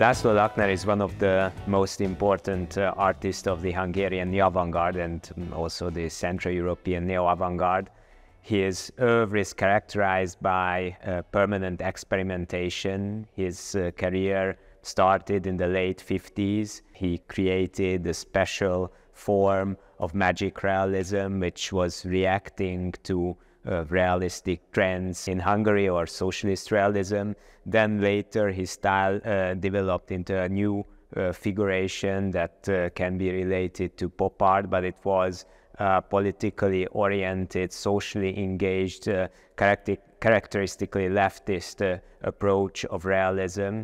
László Laknera is one of the most important artists of the Hungarian neo-avant-garde and also the Central European neo-avant-garde. His oeuvre is characterized by permanent experimentation. His career started in the late 50s. He created a special form of magic realism which was reacting to realistic trends in Hungary or socialist realism. Then later his style developed into a new figuration that can be related to pop art, but it was politically oriented, socially engaged, characteristically leftist approach of realism.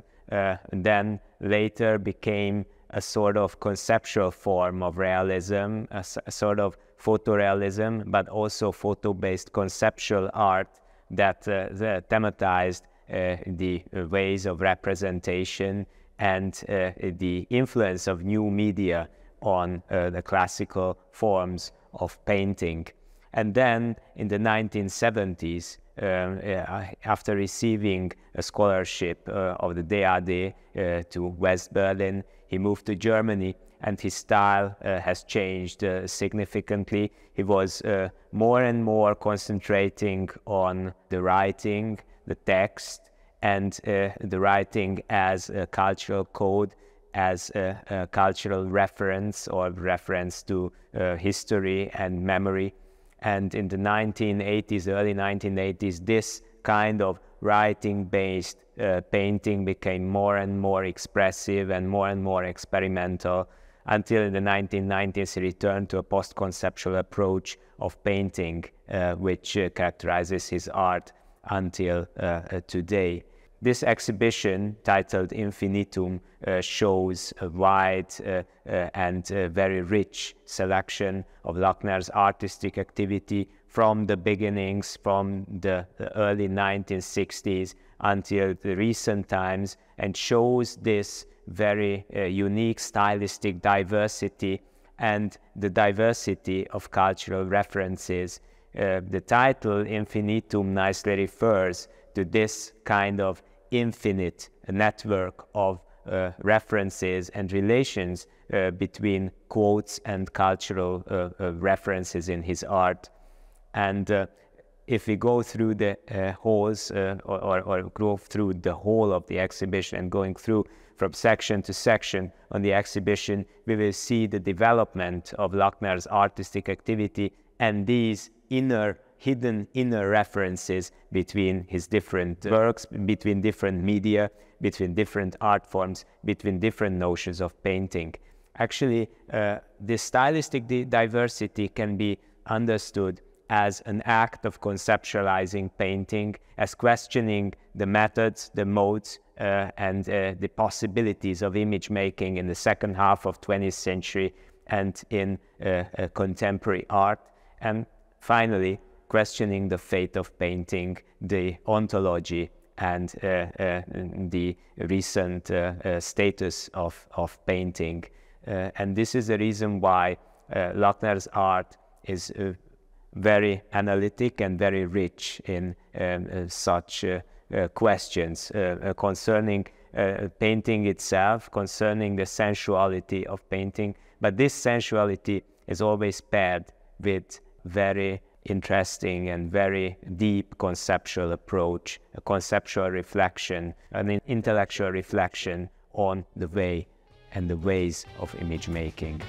Then later became a sort of conceptual form of realism, a sort of photorealism, but also photo-based conceptual art that thematized the ways of representation and the influence of new media on the classical forms of painting. And then in the 1970s, after receiving a scholarship of the DAD to West Berlin, he moved to Germany, and his style has changed significantly. He was more and more concentrating on the writing, the text, and the writing as a cultural code, as a cultural reference or reference to history and memory. And in the 1980s, early 1980s, this kind of writing-based painting became more and more expressive and more experimental, until in the 1990s he returned to a post-conceptual approach of painting, which characterizes his art until today. This exhibition, titled Infinitum, shows a wide and very rich selection of Laknera's artistic activity from the beginnings, from the early 1960s until the recent times, and shows this very unique stylistic diversity and the diversity of cultural references. The title Infinitum nicely refers to this kind of infinite network of references and relations between quotes and cultural references in his art. And if we go through the halls or go through the whole of the exhibition and going through from section to section on the exhibition, we will see the development of Laknera's artistic activity and these hidden inner references between his different works, between different media, between different art forms, between different notions of painting. Actually, this stylistic diversity can be understood as an act of conceptualizing painting, as questioning the methods, the modes, and the possibilities of image making in the second half of 20th century and in contemporary art. And finally, questioning the fate of painting, the ontology, and the recent status of painting. And this is the reason why Laknera's art is very analytic and very rich in such questions concerning painting itself, concerning the sensuality of painting. But this sensuality is always paired with very interesting and very deep conceptual approach, a conceptual reflection, an intellectual reflection on the way and the ways of image making.